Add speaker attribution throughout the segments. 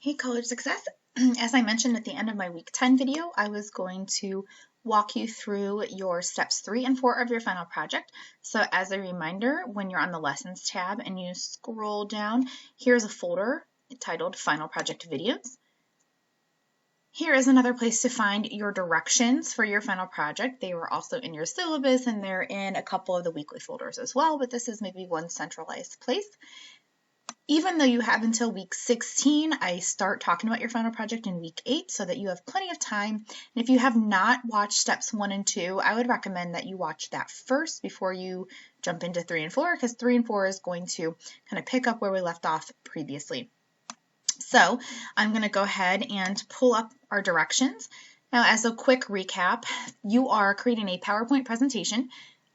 Speaker 1: Hey, College Success. As I mentioned at the end of my week 10 video, I was going to walk you through your steps 3 and 4 of your final project. So as a reminder, when you're on the Lessons tab and you scroll down, here's a folder titled Final Project Videos. Here is another place to find your directions for your final project. They were also in your syllabus and they're in a couple of the weekly folders as well, but this is maybe one centralized place. Even though you have until week 16, I start talking about your final project in week 8 so that you have plenty of time. And if you have not watched steps 1 and 2, I would recommend that you watch that first before you jump into 3 and 4, because 3 and 4 is going to kind of pick up where we left off previously. So I'm going to go ahead and pull up our directions. Now, as a quick recap, you are creating a PowerPoint presentation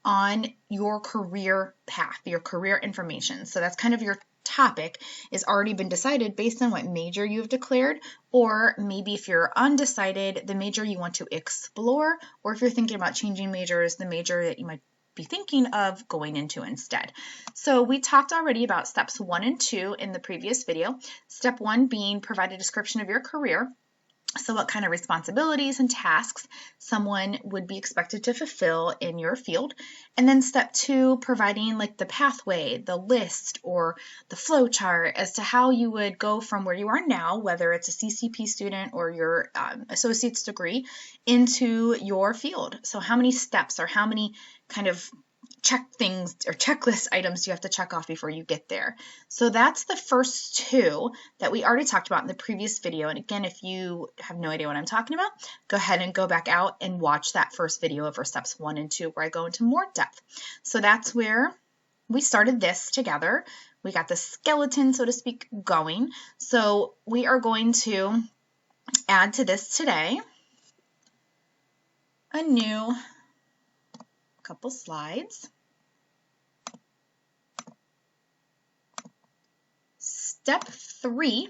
Speaker 1: on your career path, your career information. So that's kind of your topic is already been decided based on what major you've declared, or maybe if you're undecided, the major you want to explore, or if you're thinking about changing majors, the major that you might be thinking of going into instead. So we talked already about steps 1 and 2 in the previous video. Step 1 being provide a description of your career. So what kind of responsibilities and tasks someone would be expected to fulfill in your field. And then step 2, providing like the pathway, the list, or the flow chart as to how you would go from where you are now, whether it's a CCP student or your associate's degree, into your field. So how many steps or how many kind of check things or checklist items you have to check off before you get there. So that's the first 2 that we already talked about in the previous video. And again, if you have no idea what I'm talking about, go ahead and go back out and watch that first video of our steps 1 and 2 where I go into more depth. So that's where we started this together. We got the skeleton, so to speak, going. So we are going to add to this today a new couple slides. Step 3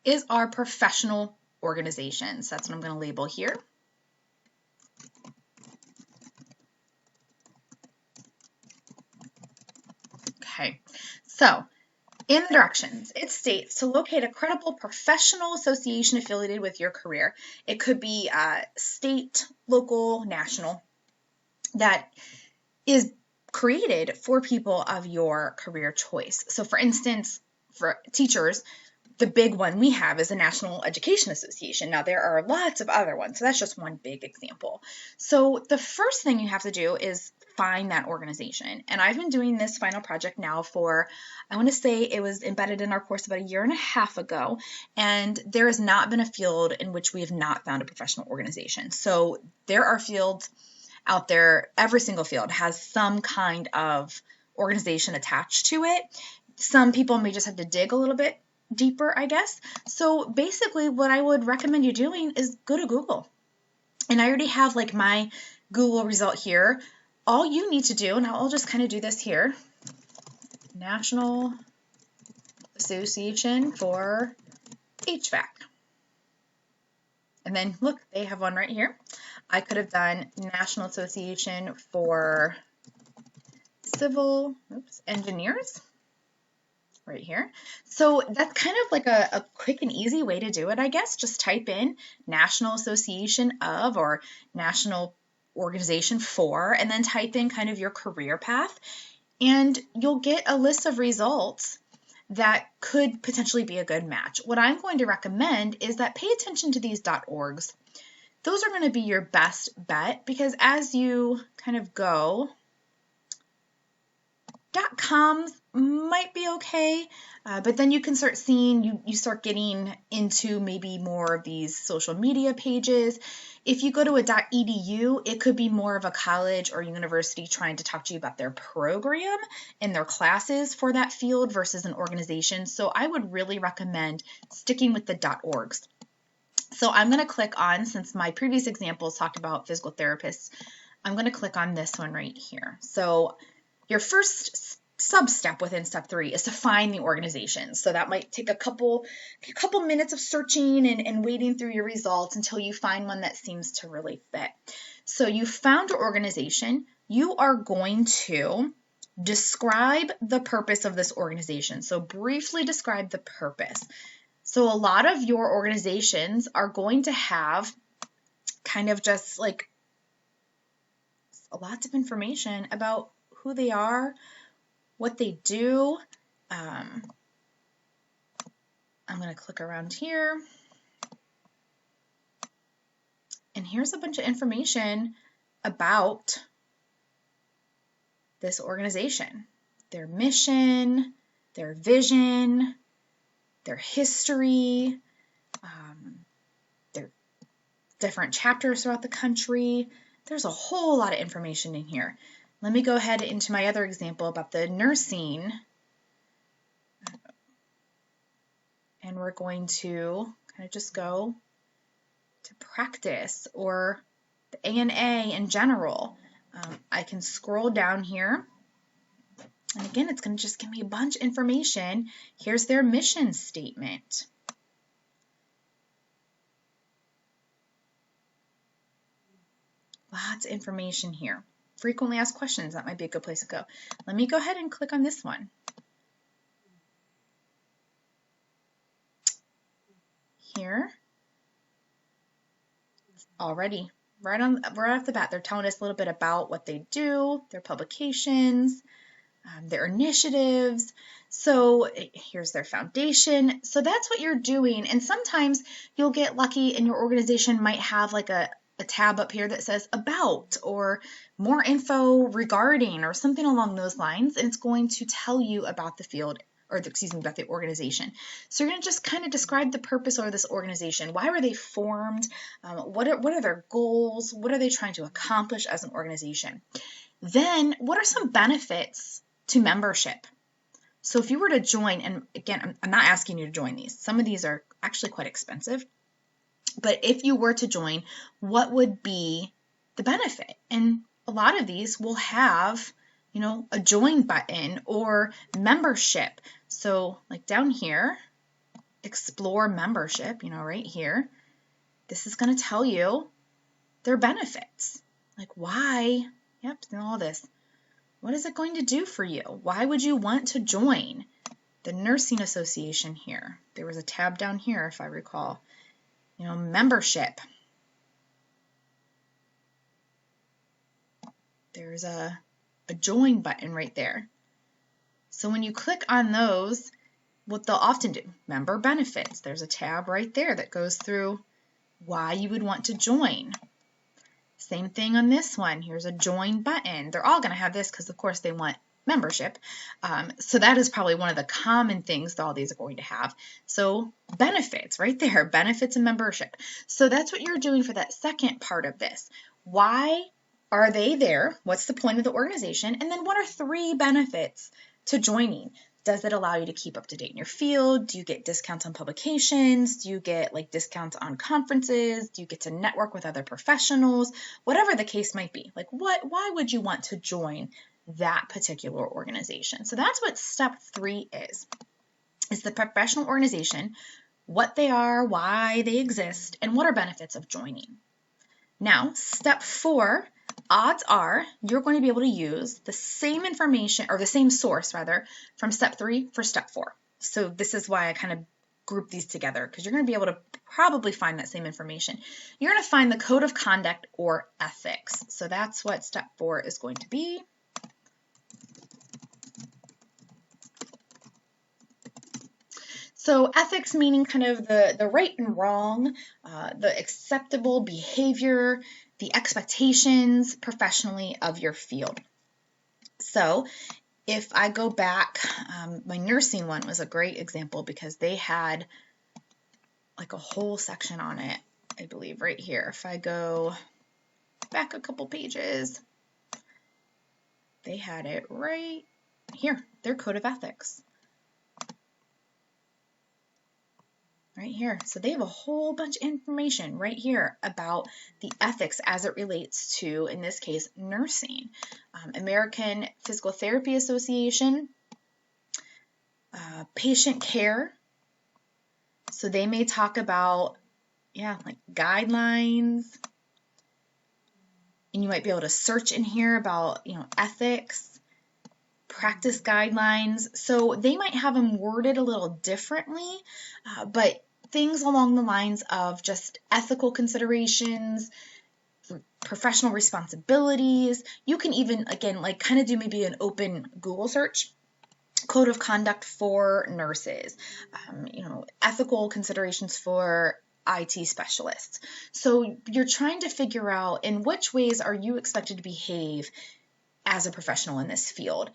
Speaker 1: is our professional organization. So that's what I'm going to label here. Okay, so in the directions, it states to locate a credible professional association affiliated with your career. It could be state, local, national, that is created for people of your career choice. So for instance, for teachers, the big one we have is the National Education Association. Now, there are lots of other ones, so that's just one big example. So the first thing you have to do is find that organization. And I've been doing this final project now for, I want to say it was embedded in our course about 1.5 years ago, and there has not been a field in which we have not found a professional organization. So there are fields out there, every single field has some kind of organization attached to it. Some people may just have to dig a little bit deeper, I guess. So basically what I would recommend you doing is go to Google. And I already have like my Google result here. All you need to do, and I'll just kind of do this here, National Association for HVAC. And then look, they have one right here. I could have done National Association for Civil Engineers right here. So that's kind of like a quick and easy way to do it, I guess. Just type in National Association of or National Organization for, and then type in kind of your career path, and you'll get a list of results that could potentially be a good match. What I'm going to recommend is that pay attention to these .orgs. Those are going to be your best bet, because as you kind of go, .coms might be okay, but then you can start seeing, you start getting into maybe more of these social media pages. If you go to a .edu, it could be more of a college or university trying to talk to you about their program and their classes for that field versus an organization. So I would really recommend sticking with the .orgs. So I'm going to click on, since my previous examples talked about physical therapists, I'm going to click on this one right here. So your first sub-step within step 3 is to find the organization. So that might take a couple minutes of searching and wading through your results until you find one that seems to really fit. So you found your organization. You are going to describe the purpose of this organization. So briefly describe the purpose. So a lot of your organizations are going to have kind of just like lots of information about who they are, what they do. I'm going to click around here. And here's a bunch of information about this organization, their mission, their vision, their history, their different chapters throughout the country. There's a whole lot of information in here. Let me go ahead into my other example about the nursing. And we're going to kind of just go to practice or the ANA in general. I can scroll down here. And again, it's going to just give me a bunch of information. Here's their mission statement. Lots of information here. Frequently asked questions, that might be a good place to go. Let me go ahead and click on this one. Here, already, right off the bat, they're telling us a little bit about what they do, their publications, their initiatives. So here's their foundation. So that's what you're doing. And sometimes you'll get lucky and your organization might have like a tab up here that says about or more info regarding or something along those lines. And it's going to tell you about the field or about the organization. So you're going to just kind of describe the purpose of this organization. Why were they formed? What are their goals? What are they trying to accomplish as an organization? Then what are some benefits to membership? So if you were to join, and again, I'm not asking you to join these. Some of these are actually quite expensive. But if you were to join, what would be the benefit? And a lot of these will have, a join button or membership. So like down here, explore membership, right here. This is going to tell you their benefits. Like why, all this. What is it going to do for you? Why would you want to join the Nursing Association here? There was a tab down here, if I recall. Membership. There's a join button right there. So when you click on those, what they'll often do, member benefits. There's a tab right there that goes through why you would want to join. Same thing on this one. Here's a join button. They're all going to have this because, of course, they want membership. So that is probably one of the common things that all these are going to have. So benefits right there, benefits and membership. So that's what you're doing for that second part of this. Why are they there? What's the point of the organization? And then what are 3 benefits to joining? Does it allow you to keep up to date in your field? Do you get discounts on publications? Do you get like discounts on conferences? Do you get to network with other professionals? Whatever the case might be. Like why would you want to join that particular organization? So that's what step 3 is the professional organization, what they are, why they exist, and what are benefits of joining. Now, step 4, odds are you're going to be able to use the same information, or the same source rather, from step 3 for step 4. So this is why I kind of group these together, because you're going to be able to probably find that same information. You're going to find the code of conduct or ethics. So that's what step 4 is going to be. So ethics meaning kind of the right and wrong, the acceptable behavior, the expectations professionally of your field. So if I go back, my nursing one was a great example because they had like a whole section on it, I believe, right here. If I go back a couple pages, they had it right here, their code of ethics. Right here. So they have a whole bunch of information right here about the ethics as it relates to, in this case, nursing. American Physical Therapy Association, patient care. So they may talk about, like guidelines. And you might be able to search in here about, ethics, practice guidelines. So they might have them worded a little differently, but things along the lines of just ethical considerations, professional responsibilities. You can even, again, like kind of do maybe an open Google search. Code of conduct for nurses, ethical considerations for IT specialists. So you're trying to figure out in which ways are you expected to behave as a professional in this field.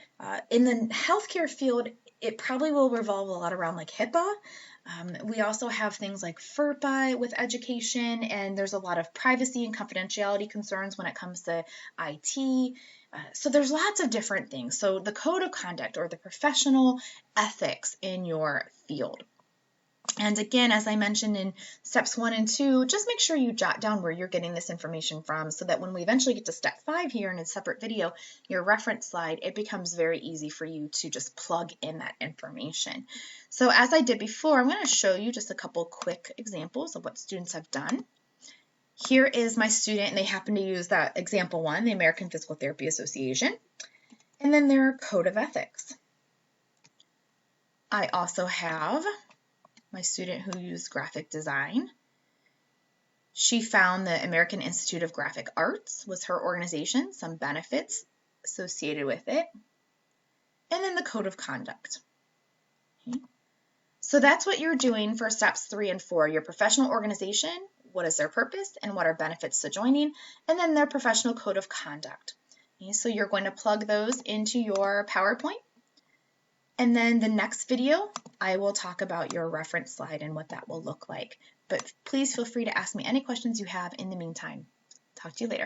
Speaker 1: In the healthcare field, it probably will revolve a lot around like HIPAA. We also have things like FERPA with education, and there's a lot of privacy and confidentiality concerns when it comes to IT. So there's lots of different things. So the code of conduct or the professional ethics in your field. And again, as I mentioned in steps 1 and 2, just make sure you jot down where you're getting this information from so that when we eventually get to step 5 here in a separate video, your reference slide, it becomes very easy for you to just plug in that information. So as I did before, I'm going to show you just a couple quick examples of what students have done. Here is my student, and they happen to use that example 1, the American Physical Therapy Association, and then their code of ethics. I also have my student who used graphic design. She found the American Institute of Graphic Arts was her organization, some benefits associated with it, and then the code of conduct. Okay. So that's what you're doing for steps 3 and 4, your professional organization, what is their purpose and what are benefits to joining, and then their professional code of conduct. Okay. So you're going to plug those into your PowerPoint. And then the next video, I will talk about your reference slide and what that will look like. But please feel free to ask me any questions you have in the meantime. Talk to you later.